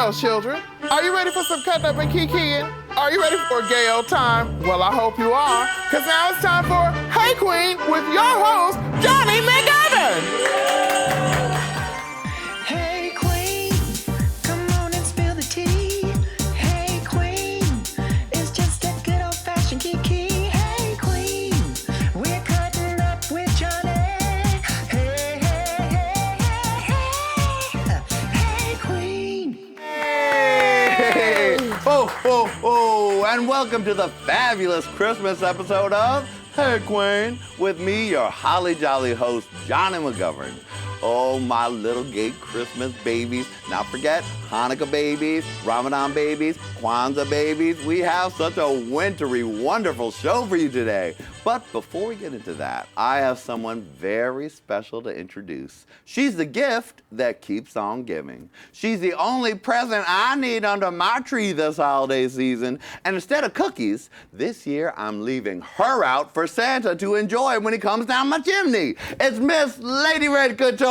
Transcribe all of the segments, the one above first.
Hello, children. Are you ready for some cutting up and kikiing? Are you ready for a gay old time? Well, I hope you are, because now it's time for Hey Qween with your host, Jonny McGovern. Hey Qween, come on and spill the tea. Hey Qween, it's just a good old-fashioned kiki. Hey Qween, we're cutting up with Jonny. Hey, hey, hey, hey, hey. Hey Qween. Hey! Oh, and welcome to the fabulous Christmas episode of Hey Qween, with me, your holly jolly host, Jonny McGovern. Oh, my little gay Christmas babies. Not forget Hanukkah babies, Ramadan babies, Kwanzaa babies. We have such a wintry, wonderful show for you today. But before we get into that, I have someone very special to introduce. She's the gift that keeps on giving. She's the only present I need under my tree this holiday season. And instead of cookies, this year I'm leaving her out for Santa to enjoy when he comes down my chimney. It's Miss Lady Red Couture.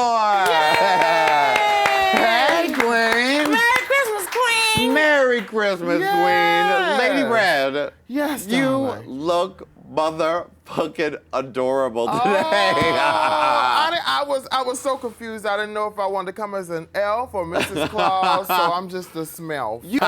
Hey, Queen. Merry Christmas, Queen. Merry Christmas, Yes. Queen. Lady Red. Yes, You darling. look motherfucking adorable today. I was so confused. I didn't know if I wanted to come as an elf or Mrs. Claus, so I'm just a smell. You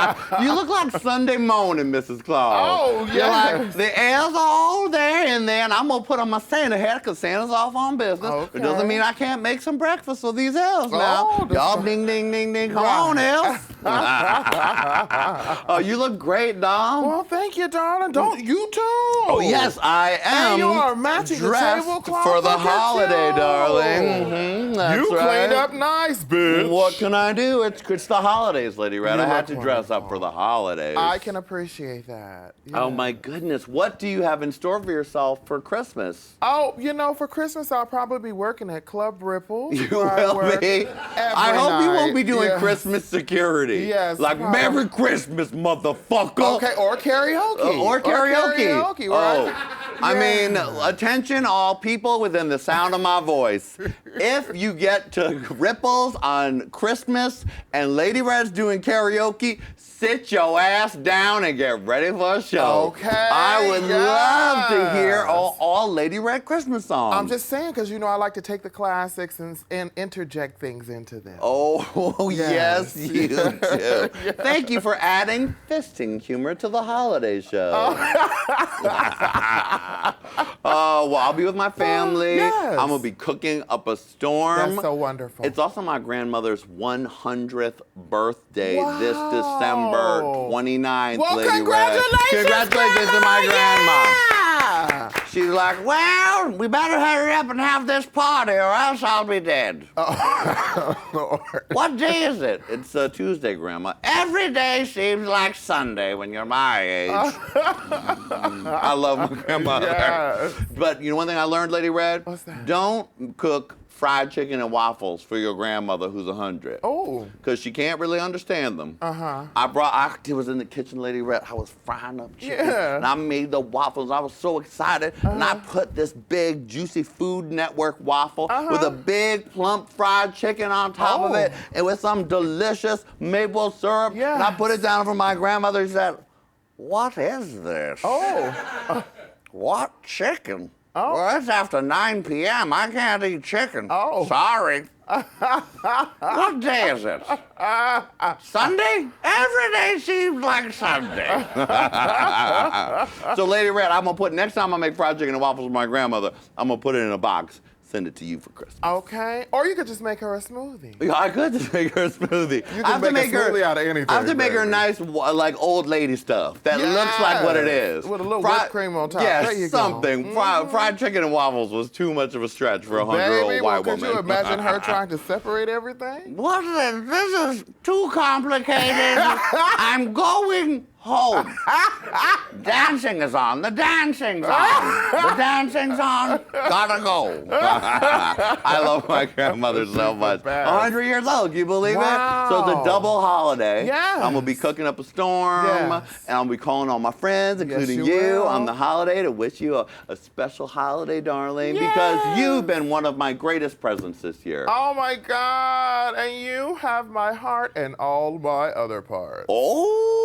look like Sunday morning, Mrs. Claus. Oh, You're like, yes. the elves are all there in there, and I'm going to put on my Santa hat because Santa's off on business. Okay. It doesn't mean I can't make some breakfast for these elves now. Oh, Y'all ding, ding, ding, ding. Come on, elves. Oh, you look great, Dom. Well, thank you, darling. Don't you too? Oh, yes, I am. And you are matching the dressed tablecloth. for the Look at holiday, you. darling. That's You right. cleaned up nice, bitch. What can I do? It's the holidays, Lady Red. You I had look to dress up wonderful. for the holidays. I can appreciate that. Oh Yeah. my goodness, what do you have in store for yourself for Christmas? Oh, for Christmas I'll probably be working at Club Ripples. You where I will work be. every I hope you won't night. be doing Yes. Christmas security. Yes, Like, probably. Merry Christmas, motherfucker. Okay, or karaoke. Or karaoke. Right? I mean, Yeah. attention all people within the sound of my voice. If you get to Ripples on Christmas and Lady Red's doing karaoke, sit your ass down and get ready for a show. Okay, I would love to hear yes. all Lady Red Christmas songs. I'm just saying, because I like to take the classics and interject things into them. Oh, yes, Yes. you do. Thank you for adding fisting humor to the holiday show. Oh, well, I'll be with my family. Yes. I'm going to be cooking up a storm. That's so wonderful. It's also my grandmother's 100th birthday this Wow. December 29th, Well, Lady Red. congratulations, Congratulations to my grandma. Yeah. She's like, well, we better hurry up and have this party or else I'll be dead. Lord. What day is it? It's Tuesday, Grandma. Every day seems like Sunday when you're my age. I love my grandmother. Yes. But you know one thing I learned, Lady Red? What's that? Don't cook fried chicken and waffles for your grandmother who's 100. Oh. Because she can't really understand them. Uh-huh. I was in the kitchen, Lady Red. I was frying up chicken. Yeah. And I made the waffles. I was so excited. And I put this big, juicy Food Network waffle with a big, plump fried chicken on top of it and with some delicious maple syrup. Yes. And I put it down for my grandmother. She said, what is this? Oh. What chicken? Oh. Well, it's after 9 p.m. I can't eat chicken. Oh. Sorry. What day is it? Sunday? Every day seems like Sunday. So, Lady Red, next time I make fried chicken and waffles with my grandmother, I'm going to put it in a box, send it to you for Christmas. Okay. Or you could just make her a smoothie. Yeah, I could just make her a smoothie. You can make a smoothie out of anything, I have to make her baby. nice, like old lady stuff that looks like what it is. With a little whipped cream on top. Yes, There you go. something. Fried chicken and waffles was too much of a stretch for a 100-year-old Baby, white well, woman. could you imagine her trying to separate everything? What is this? This is too complicated. I'm going Hold. Dancing is on. The dancing's on. The dancing's on. Gotta go. I love my grandmother so much. 100 years old. Can you believe it? So it's a double holiday. Yes. I'm gonna be cooking up a storm, Yes. and I'll be calling all my friends, including you you, will. on the holiday to wish you a special holiday, darling, because you've been one of my greatest presents this year. Oh my God, and you have my heart and all my other parts. Oh,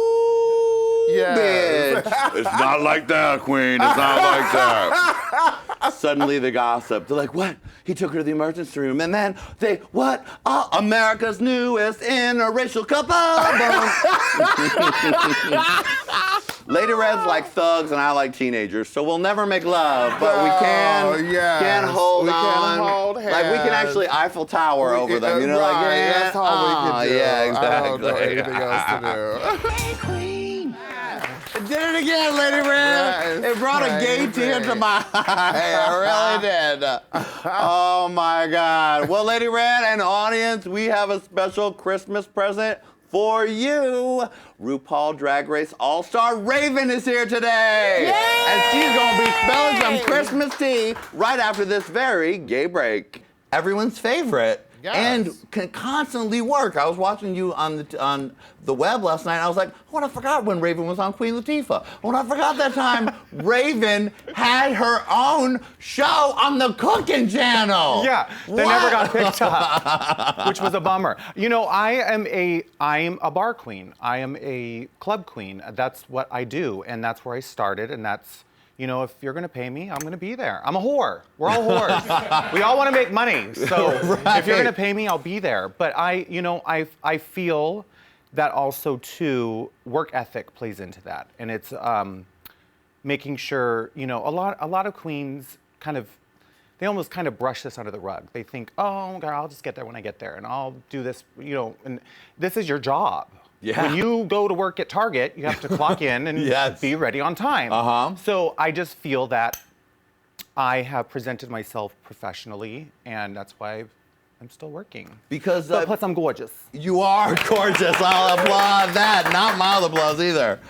Yes. bitch. It's not like that, Queen. It's not like that. Suddenly the gossip. They're like, what? He took her to the emergency room. And then they, what? Oh, America's newest interracial couple. Lady Red's like thugs and I like teenagers, so we'll never make love, but we can hold on. Hold hands. Like we can actually Eiffel Tower over them, you know? Right, like, that's all we can do. Yeah, exactly. I don't know anything else to do. Hey Qween. Did it again, Lady Red. It brought a gay tear to my eye. It really did. Oh my God. Well, Lady Red and audience, we have a special Christmas present for you. RuPaul Drag Race All-Star Raven is here today. Yay! And she's gonna be spilling some Christmas tea right after this very gay break. Everyone's favorite. Yes. And can constantly work. I was watching you on the web last night. And I was like, oh, I forgot when Raven was on Queen Latifah. Oh, I forgot that time Raven had her own show on the cooking channel. Yeah, they never got picked up, which was a bummer. You know, I am a bar queen. I am a club queen. That's what I do, and that's where I started, and that's. You know, if you're gonna pay me, I'm gonna be there. I'm a whore. We're all whores. We all wanna make money. So if you're gonna pay me, I'll be there. But I feel that also too, work ethic plays into that. And it's making sure, you know, a lot of queens they almost kind of brush this under the rug. They think, oh, God, I'll just get there when I get there and I'll do this, you know, and this is your job. Yeah. When you go to work at Target, you have to clock in and Yes. be ready on time. Uh-huh. So I just feel that I have presented myself professionally, and that's why I'm still working. Because But plus, I'm gorgeous. you are gorgeous. I'll applaud that. Not mild applause either.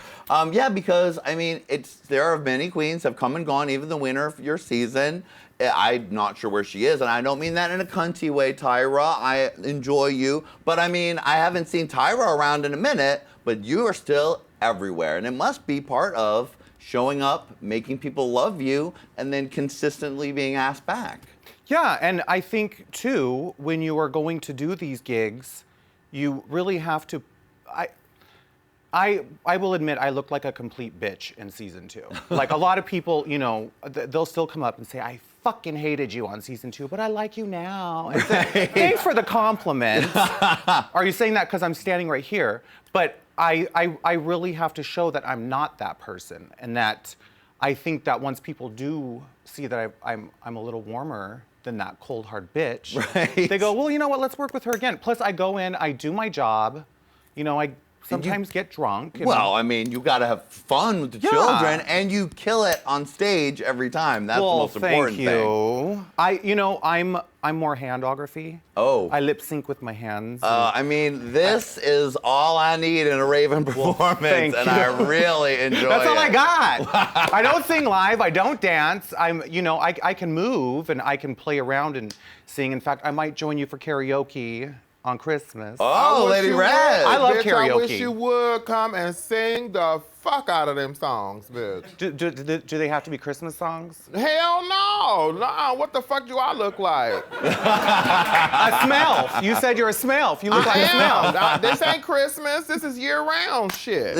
Yeah, because I mean, there are many queens have come and gone. Even the winner of your season, I'm not sure where she is, and I don't mean that in a cunty way, Tyra. I enjoy you, but I mean, I haven't seen Tyra around in a minute, but you are still everywhere, and it must be part of showing up, making people love you, and then consistently being asked back. Yeah, and I think too, when you are going to do these gigs, you really have to. I will admit I look like a complete bitch in season 2. Like a lot of people, you know, they'll still come up and say, I fucking hated you on season 2, but I like you now. And say, thanks for the compliment. Are you saying that because I'm standing right here? But I really have to show that I'm not that person, and that I think that once people do see that I'm a little warmer than that cold hard bitch, Right. they go, well, you know what? Let's work with her again. Plus, I go in, I do my job. You know, I sometimes get drunk. And Well, I mean, you got to have fun with the Yeah. children, and you kill it on stage every time. That's the most important thank you. thing. I'm more handography. Oh. I lip sync with my hands. I mean, this is all I need in a Raven performance, thank and you. I really enjoy That's it. all I got. I don't sing live. I don't dance. I can move and I can play around and sing. In fact, I might join you for karaoke on Christmas. Oh, I wish Lady you Red. would, I love bitch. I wish karaoke. you would come and sing the fuck out of them songs, bitch. Do they have to be Christmas songs? Hell no. Nah, what the fuck do I look like? A smelf. You said you're a smelf. You look like a smelf. Nah, this ain't Christmas. This is year-round shit.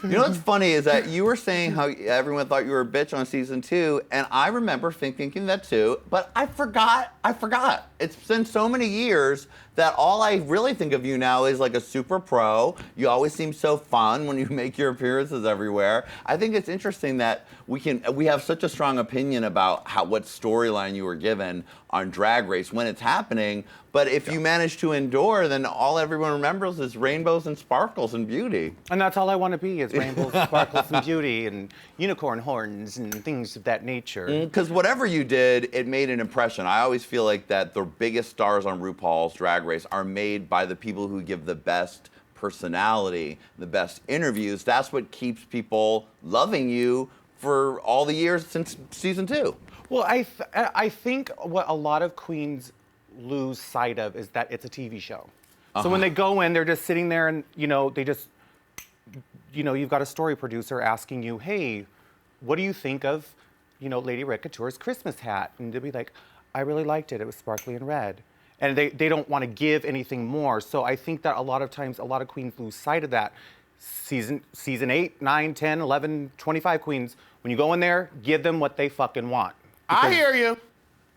You know what's funny is that you were saying how everyone thought you were a bitch on season 2, and I remember thinking that too, but I forgot. It's been so many years that all I really think of you now is like a super pro. You always seem so fun when you make your appearances everywhere. I think it's interesting that we have such a strong opinion about what storyline you were given on Drag Race when it's happening, but if you manage to endure, then all everyone remembers is rainbows and sparkles and beauty. And that's all I want to be is rainbows, sparkles, and beauty, and unicorn horns and things of that nature. Because whatever you did, it made an impression. I always feel like that the biggest stars on RuPaul's Drag Race are made by the people who give the best personality, the best interviews. That's what keeps people loving you for all the years since season 2. Well, I think what a lot of queens lose sight of is that it's a TV show. So when they go in, they're just sitting there and, they just, you've got a story producer asking you, hey, what do you think of, Lady Red Couture's Christmas hat? And they'll be like, I really liked it. It was sparkly and red. And they don't want to give anything more. So I think that a lot of times, a lot of queens lose sight of that. Season 8, 9, 10, 11, 25 queens, when you go in there, give them what they fucking want. I hear you.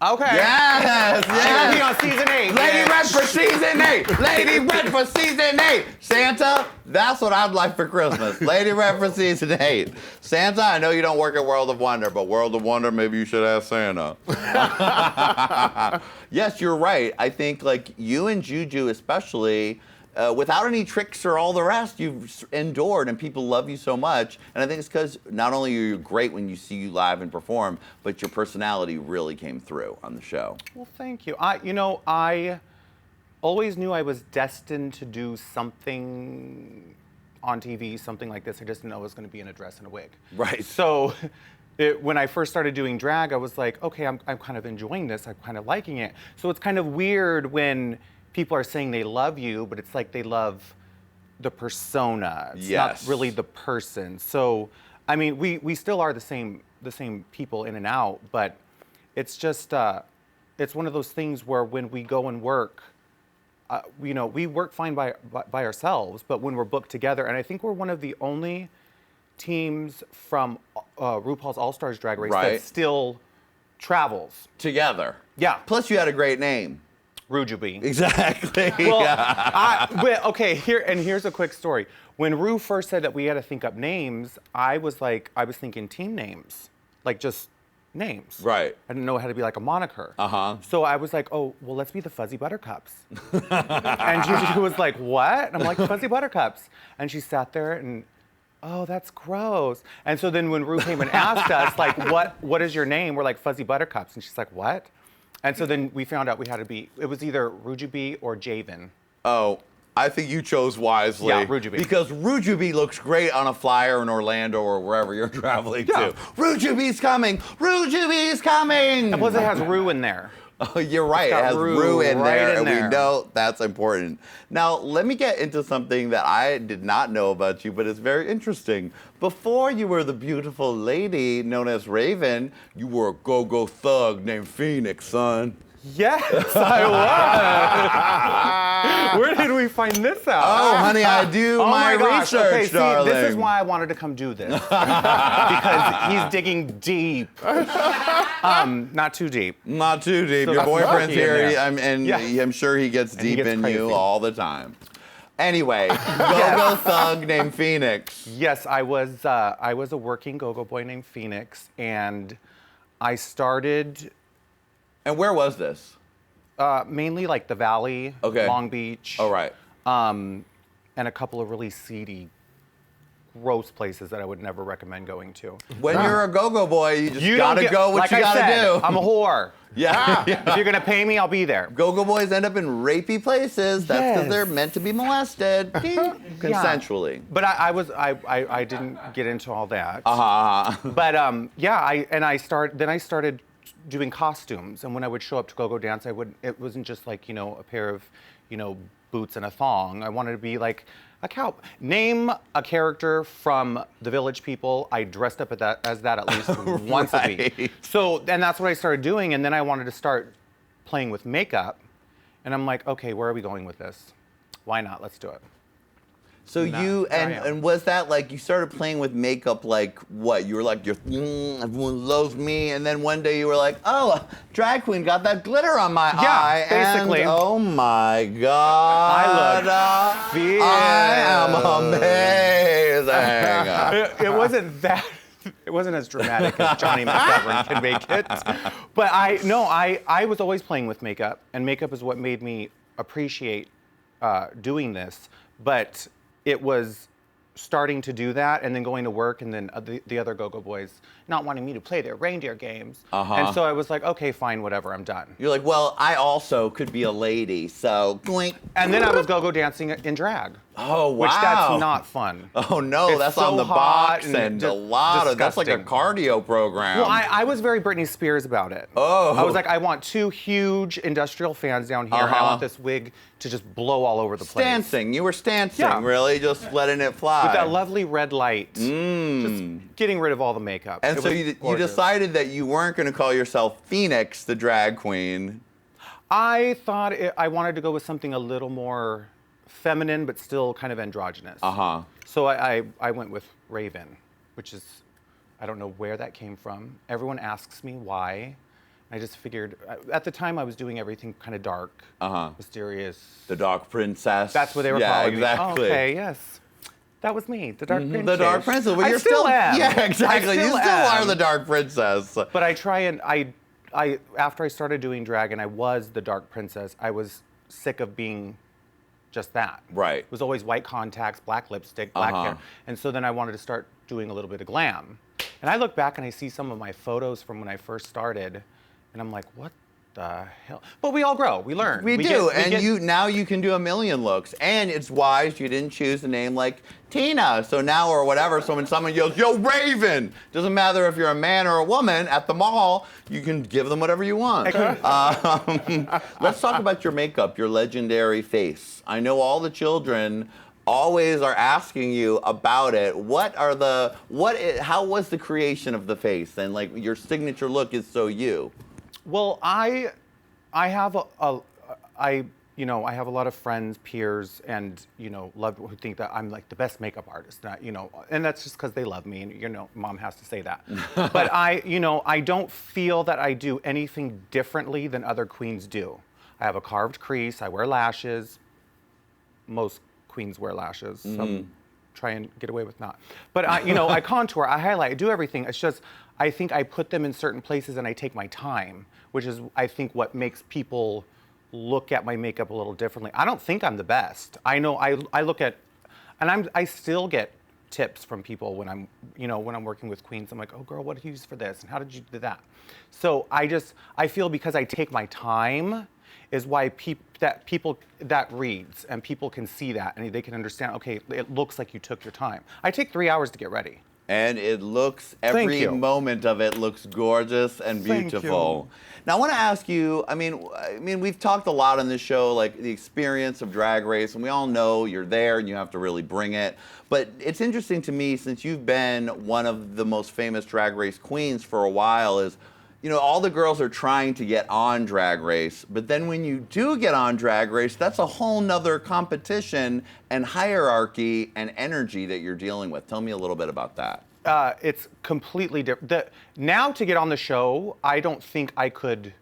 Okay. Yes, I'll be yes. on season 8. Lady Red for season 8. Lady Red for season 8. Santa, that's what I'd like for Christmas. Lady Red for season 8. Santa, I know you don't work at World of Wonder, but World of Wonder, maybe you should ask Santa. Yes, you're right. I think like you and Juju especially, without any tricks or all the rest, you've endured and people love you so much. And I think it's because not only are you great when you see you live and perform, but your personality really came through on the show. Well, thank you. I always knew I was destined to do something on TV, something like this. I just didn't know I was going to be in a dress and a wig. Right. So when I first started doing drag, I was like, okay, I'm kind of enjoying this. I'm kind of liking it. So it's kind of weird when people are saying they love you, but it's like they love the persona. It's Yes. not really the person. So, I mean, we still are the same people in and out, but it's just, it's one of those things where when we go and work, we work fine by ourselves, but when we're booked together, and I think we're one of the only teams from RuPaul's All-Stars Drag Race Right. that still travels. Together. Yeah. Plus you had a great name. Rujubee. Exactly. Well, okay, here's a quick story. When Ru first said that we had to think up names, I was thinking team names, like just names. Right. I didn't know it had to be like a moniker. Uh-huh. So I was like, oh, well, let's be the Fuzzy Buttercups. And Juju was like, what? And I'm like, Fuzzy Buttercups. And she sat there and, oh, that's gross. And so then when Ru came and asked us, like, what is your name? We're like, Fuzzy Buttercups. And she's like, what? And so then we found out we had to be, it was either Rujubee or Javen. Oh, I think you chose wisely. Yeah, Rujubee. Because Rujubee looks great on a flyer in Orlando or wherever you're traveling Yeah. to. Rujubee's coming! Rujubee's coming! And plus it has Ru in there. Oh, you're right. It got has Ru Ru in right there, in and we there. know that's important. Now, let me get into something that I did not know about you, but it's very interesting. Before you were the beautiful lady known as Raven, you were a go-go thug named Phoenix, son. Yes, I was. Where did we find this out? Oh, honey, I do my gosh. research, Okay, see, darling. this is why I wanted to come do this. Because he's digging deep. Not too deep. Not too deep. So Your that's boyfriend's lucky in here, there. and Yeah. I'm sure he gets And he deep gets in you crazy. all the time. Anyway, go-go thug named Phoenix. Yes, I was a working go-go boy named Phoenix, and I started And where was this? mainly like the Valley, Okay. Long Beach. All right. And a couple of really seedy, gross places that I would never recommend going to. When you're a go-go boy, you just don't gotta get- go what like you I gotta said, do. I'm a whore. Yeah. If you're gonna pay me, I'll be there. Go-go boys end up in rapey places. That's because Yes. they're meant to be molested consensually. But I didn't get into all that. Uh-huh. But I started doing costumes, and when I would show up to go-go dance, it wasn't just like, a pair of, boots and a thong. I wanted to be like a cow. Name a character from the Village People. I dressed up as that at least once a week. Right. So, and that's what I started doing, and then I wanted to start playing with makeup, and I'm like, okay, where are we going with this? Why not? Let's do it. So No, you, I am. and was that like, you started playing with makeup like what? You were like, everyone loves me, and then one day you were like, oh, drag queen got that glitter on my eye. basically. And, oh my God. I am amazing. It wasn't that. It wasn't as dramatic as Jonny McGovern can make it. But I was always playing with makeup, and makeup is what made me appreciate doing this. But it was starting to do that and then going to work and then the other go-go boys not wanting me to play their reindeer games. And so I was like, okay, fine, whatever, I'm done. You're like, well, I also could be a lady, so boink. And then I was go-go dancing in drag. Oh, wow. Which that's not fun. Oh, no, It's that's so on the hot box and and a just lot of, that's like a disgusting. cardio program. Well, I was very Britney Spears about it. Oh. I was like, I want 2 huge industrial fans down here. And I want this wig to just blow all over the place. Stancing. You were stancing, Yeah. really, just letting it fly. With that lovely red light. Just getting rid of all the makeup. And It so was you gorgeous. decided that you weren't going to call yourself Phoenix, the drag queen. I thought I wanted to go with something a little more feminine, but still kind of androgynous. So I went with Raven, which is, I don't know where that came from. Everyone asks me why. I just figured, at the time I was doing everything kind of dark, mysterious. The Dark Princess. That's what they were yeah, calling exactly. me. Oh, okay, yes. That was me, the Dark Princess. The Dark Princess. Well, I you're still am. Yeah, exactly. You still am. are the Dark Princess. But I try and, I after I started doing drag and I was the Dark Princess, I was sick of being just that. Right. It was always white contacts, black lipstick, black hair. And so then I wanted to start doing a little bit of glam. And I look back and I see some of my photos from when I first started, and I'm like, what the hell? But we all grow, we learn. We do, now you can do a million looks. And it's wise you didn't choose a name like Tina, so now or whatever, so when someone yells, yo, Raven, doesn't matter if you're a man or a woman, at the mall, you can give them whatever you want. Let's talk about your makeup, your legendary face. I know all the children always are asking you about it. How was the creation of the face? And like your signature look is so you. Well, I have I have a lot of friends, peers, and who think that I'm like the best makeup artist. And that's just because they love me, and mom has to say that. But I don't feel that I do anything differently than other queens do. I have a carved crease. I wear lashes. Most queens wear lashes. Some try and get away with not. But I contour, I highlight, I do everything. It's just I think I put them in certain places and I take my time, which is I think what makes people look at my makeup a little differently. I don't think I'm the best. I know I look at, and I still get tips from people when I'm working with queens. I'm like, oh girl, what did you use for this? And how did you do that? So I feel because I take my time is why people that reads and people can see that and they can understand, okay, it looks like you took your time. I take 3 hours to get ready. And it looks, every you. moment of it looks gorgeous and Thank beautiful. you. Now I want to ask you, I mean, we've talked a lot on this show, like the experience of Drag Race, and we all know you're there and you have to really bring it. But it's interesting to me, since you've been one of the most famous Drag Race queens for a while, is, all the girls are trying to get on Drag Race, but then when you do get on Drag Race, that's a whole nother competition and hierarchy and energy that you're dealing with. Tell me a little bit about that. It's completely different. Now to get on the show, I don't think I could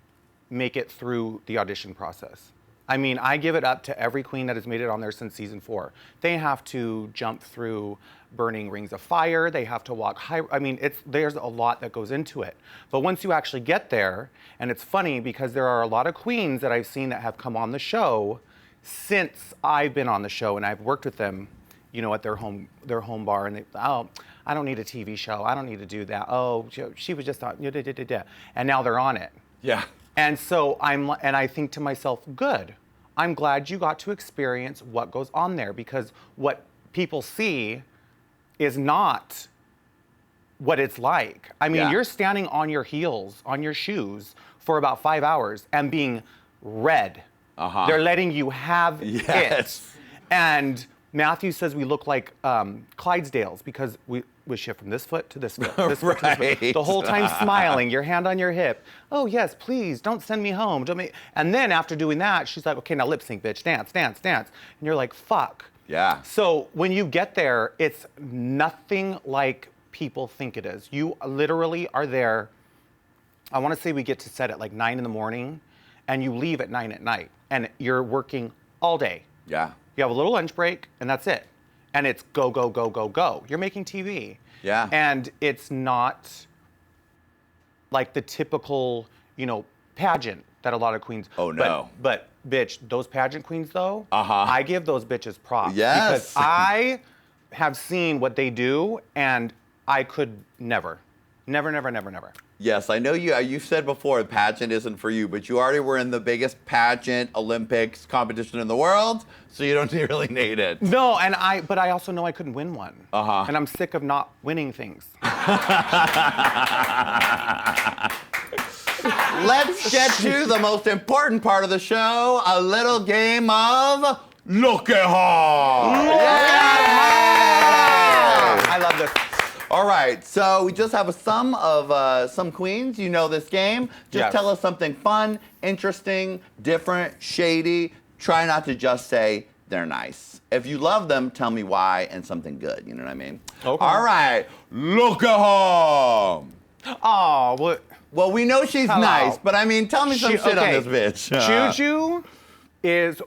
make it through the audition process. I mean, I give it up to every queen that has made it on there since season 4. They have to jump through burning rings of fire. They have to walk high. I mean, there's a lot that goes into it. But once you actually get there, and it's funny because there are a lot of queens that I've seen that have come on the show since I've been on the show, and I've worked with them, at their home bar, and I don't need a TV show. I don't need to do that. Oh, she was just on, and now they're on it. Yeah. And so I think to myself, good. I'm glad you got to experience what goes on there, because what people see is not what it's like. I mean, you're standing on your heels, on your shoes for about 5 hours and being red. They're letting you have it. And Matthew says we look like Clydesdales because we shift from this foot to this foot. This foot to this foot. The whole time smiling, your hand on your hip. Oh, yes, please, don't send me home. And then after doing that, she's like, okay, now lip sync, bitch. Dance, dance, dance. And you're like, fuck. Yeah. So when you get there, it's nothing like people think it is. You literally are there. I want to say we get to set at like 9 in the morning, and you leave at 9 at night. And you're working all day. Yeah. You have a little lunch break, and that's it. And it's go, go, go, go, go. You're making TV. Yeah. And it's not like the typical, pageant that a lot of queens. Oh, no. But bitch, those pageant queens though, Uh-huh. I give those bitches props. Yes. Because I have seen what they do, and I could never. Never. Yes, I know you said before pageant isn't for you, but you already were in the biggest pageant Olympics competition in the world, so you don't really need it. No, but I also know I couldn't win one. Uh-huh. And I'm sick of not winning things. Let's get to the most important part of the show, a little game of Look at Her. I love this. All right, so we just have some queens. You know this game. Just Yes. tell us something fun, interesting, different, shady. Try not to just say they're nice. If you love them, tell me why and something good. You know what I mean? Okay. All right, look at her. Oh, what? Well, we know she's Hello. nice, but I mean, tell me some shit on okay. this bitch. Juju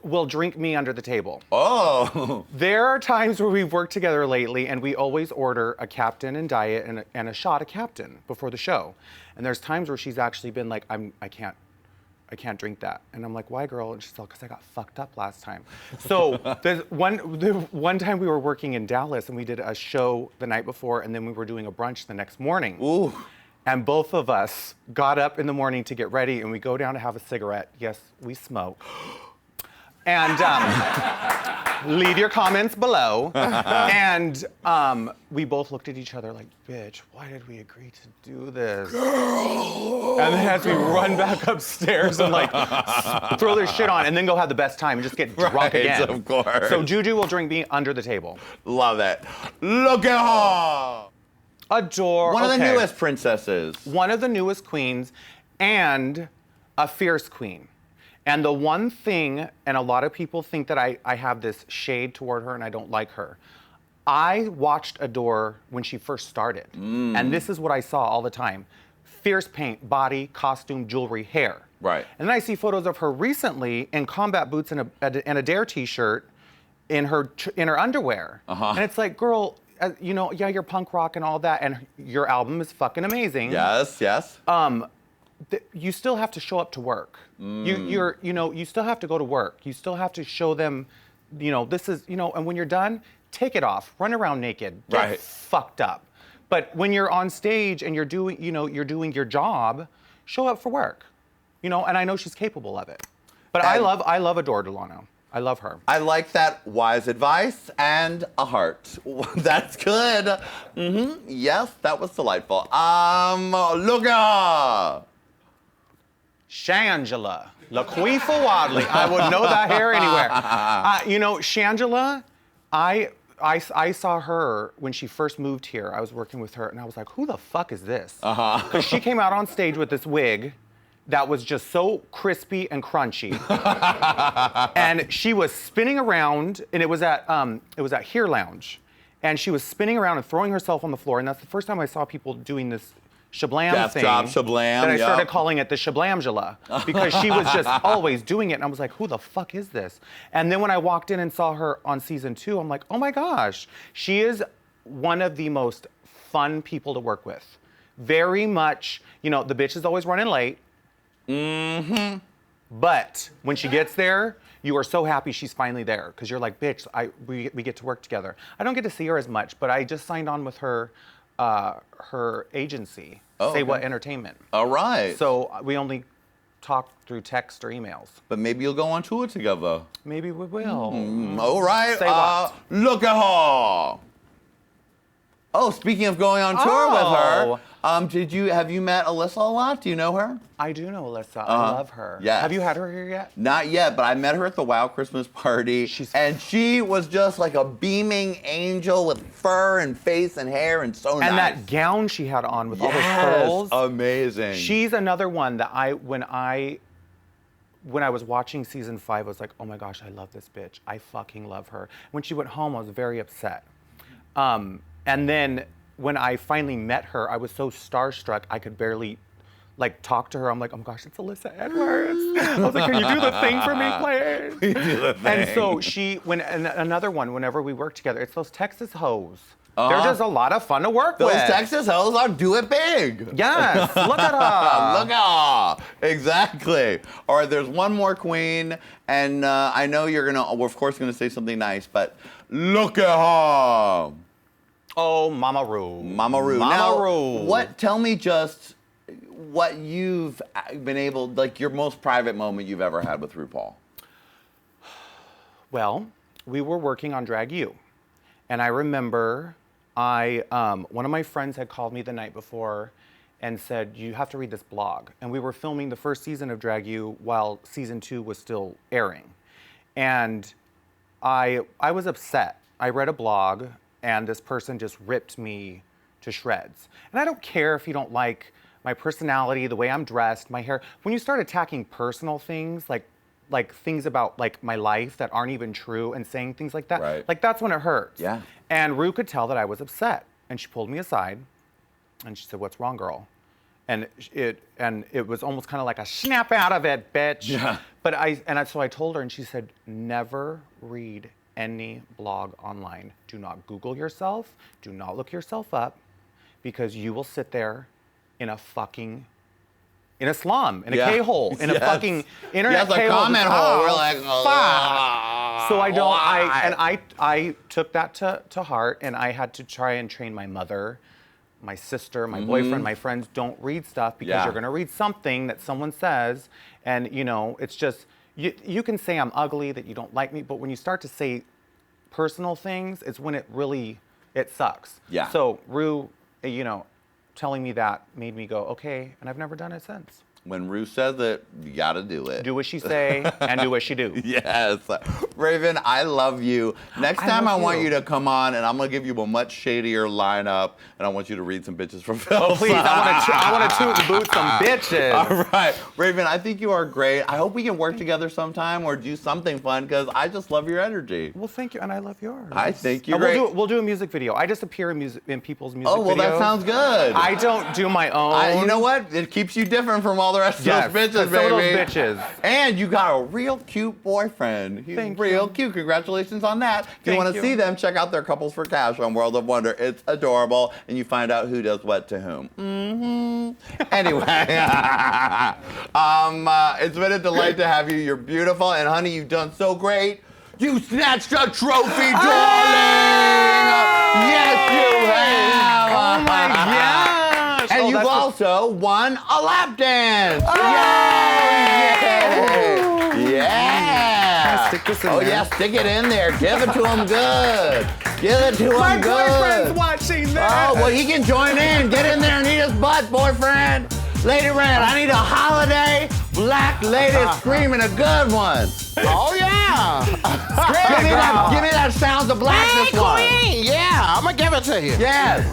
will drink me under the table. Oh. There are times where we've worked together lately, and we always order a captain and diet and a shot of captain before the show. And there's times where she's actually been like, I can't drink that. And I'm like, why, girl? And she's like, because I got fucked up last time. So there's one time we were working in Dallas, and we did a show the night before, and then we were doing a brunch the next morning. Ooh. And both of us got up in the morning to get ready, and we go down to have a cigarette. Yes, we smoke. And leave your comments below. And we both looked at each other like, bitch, why did we agree to do this? Girl. And then as we run back upstairs and like throw this shit on and then go have the best time and just get drunk Right, again. of course. So Juju will drink me under the table. Love it. Look at her. Adore. One of the okay. newest princesses. One of the newest queens and a fierce queen. And the one thing, and a lot of people think that I have this shade toward her and I don't like her. I watched Adore when she first started. And this is what I saw all the time. Fierce paint, body, costume, jewelry, hair. Right. And then I see photos of her recently in combat boots and a Dare t-shirt in her underwear. Uh-huh. And it's like, girl, yeah, you're punk rock and all that, and your album is fucking amazing. Yes, yes. You still have to show up to work. You still have to go to work. You still have to show them, this is, and when you're done, take it off, run around naked, get Right. fucked up. But when you're on stage and you're doing your job, show up for work. And I know she's capable of it. But I love Adore Delano. I love her. I like that wise advice and a heart. That's good. Yes, that was delightful. Look at her. Shangela, Laquifa Wadley. I would know that hair anywhere. Shangela, I saw her when she first moved here. I was working with her, and I was like, who the fuck is this? Because she came out on stage with this wig that was just so crispy and crunchy. And she was spinning around, and it was at Here Lounge. And she was spinning around and throwing herself on the floor, and that's the first time I saw people doing this Shablam Death thing. drop, Shablam, That I started yep. calling it the Shablamgela because she was just always doing it, and I was like, who the fuck is this? And then when I walked in and saw her on season 2, I'm like, oh my gosh, she is one of the most fun people to work with. Very much, the bitch is always running late. But when she gets there, you are so happy she's finally there because you're like, bitch, we get to work together. I don't get to see her as much, but I just signed on with her agency, Say What Entertainment. All right. So we only talk through text or emails. But maybe you'll go on tour together. Maybe we will. All right. Say what? Look at her. Oh, speaking of going on tour with her, have you met Alyssa a lot? Do you know her? I do know Alyssa. I love her. Yes. Have you had her here yet? Not yet, but I met her at the WoW Christmas party, and she was just like a beaming angel with fur and face and hair and so nice. And that gown she had on with all those Yes, pearls. amazing. She's another one that when I was watching season 5, I was like, oh my gosh, I love this bitch. I fucking love her. When she went home, I was very upset. And then when I finally met her, I was so starstruck, I could barely talk to her. I'm like, oh my gosh, it's Alyssa Edwards. I was like, can you do the thing for me, please? You do the thing. And so another one, whenever we work together, it's those Texas hoes. They're just a lot of fun to work Those with. Texas hoes are do it big. Yes, look at her. Look at her. Exactly. All right, there's one more queen, and I know we're of course gonna say something nice, but look at her. Oh, Mama Ru. Mama Ru. Mama Now, Ru. tell me just what you've been able, like your most private moment you've ever had with RuPaul. Well, we were working on Drag U, and I remember one of my friends had called me the night before and said, you have to read this blog. And we were filming the first season of Drag U while season 2 was still airing. And I was upset. I read a blog and this person just ripped me to shreds. And I don't care if you don't like my personality, the way I'm dressed, my hair. When you start attacking personal things, like things about like my life that aren't even true and saying things like that, Right. like that's when it hurts. Yeah. And Ru could tell that I was upset. And she pulled me aside and she said, what's wrong, girl? And it was almost kind of like a snap out of it, bitch. Yeah. But so I told her and she said, never read any blog online. Do not Google yourself. Do not look yourself up because you will sit there in a slum, in a Yeah. K-hole, in a Yes. fucking internet Yes, a K-hole. comment Just, hole. oh, We're like, fuck. So why? I took that to heart and I had to try and train my mother, my sister, my boyfriend, my friends, don't read stuff because Yeah. you're gonna read something that someone says and it's just, you can say I'm ugly, that you don't like me, but when you start to say personal things, it's when it sucks. Yeah. So Ru, telling me that made me go, okay, and I've never done it since. When Ru says it, you gotta do it. Do what she say and do what she do. Yes. Raven, I love you. Next time I love want you. you to come on and I'm gonna give you a much shadier lineup and I want you to read some bitches from Phil. Oh, please, I want to toot and boot some bitches. All right. Raven, I think you are great. I hope we can work together sometime or do something fun because I just love your energy. Well, thank you, and I love yours. I think you're And great. we'll do a music video. I just appear in people's music videos. Oh, well, that sounds good. I don't do my own. You know what? It keeps you different from all the rest Yes, of those bitches, some baby. of those bitches. And you got a real cute boyfriend. He's Thank real you. cute. Congratulations on that. If you Thank want to you. see them, check out their Couples for Cash on World of Wonder. It's adorable, and you find out who does what to whom. Anyway, it's been a delight to have you. You're beautiful, and honey, you've done so great. You snatched a trophy, darling. Yes, you have. Oh my gosh. And Oh, you've that's the- also won a lap dance. Oh, Yay! Yeah. Can I stick this in Oh there? yeah, stick it in there. Give it to him good. Give it to My him boyfriend's good. watching that. Oh, well, he can join in. Get in there and eat his butt, boyfriend. Lady Red, I need a holiday black lady screaming a good one. Oh, yeah. Give me that sounds of blackness Hey, one. Queen. Yeah, I'm going to give it to you. Yes.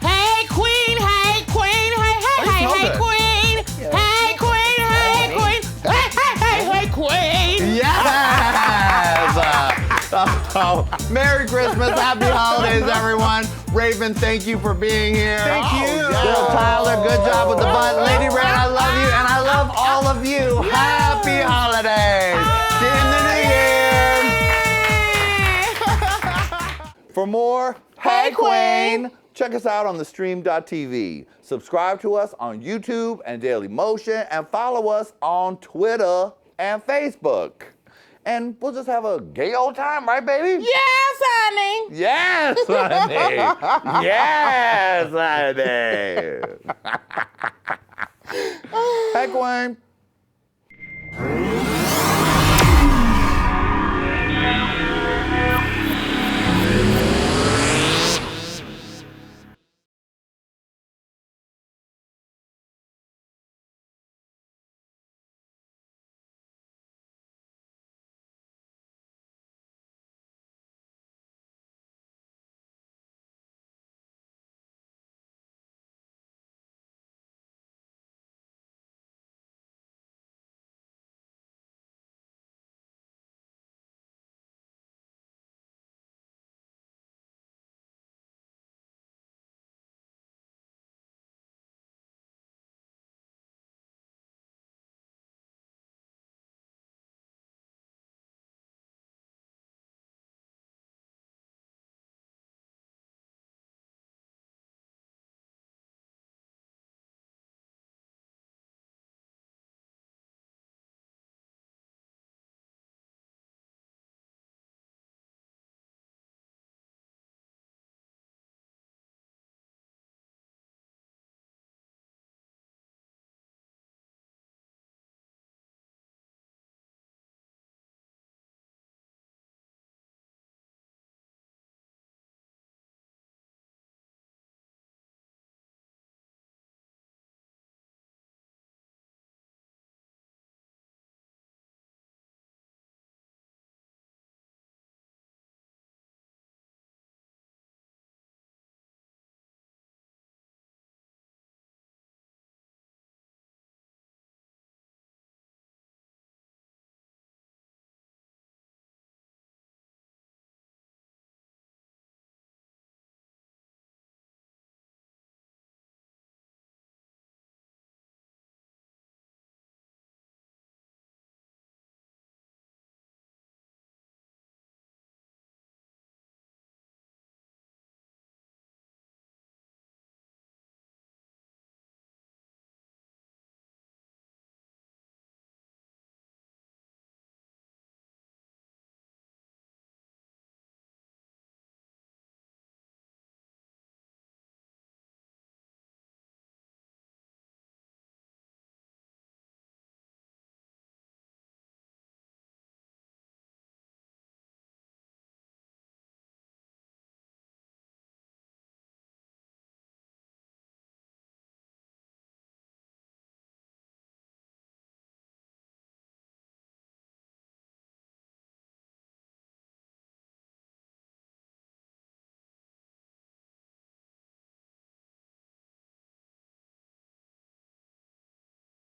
Hey, Queen. Hey, Queen. Hey, Queen. Hey, Queen. Hey, Queen. Hey, Queen. Yes! Merry Christmas, Happy Holidays, everyone. Raven, thank you for being here. Thank you. Little Tyler, good job with the butt. Lady Red, I love you, and I love all of you. Happy Holidays. See you in the new year. For more Hey Qween, check us out on the stream.tv. Subscribe to us on YouTube and Daily Motion, and follow us on Twitter and Facebook. And we'll just have a gay old time, right, baby? Yes, honey. Yes, honey. Yes, honey. Hey, Qween.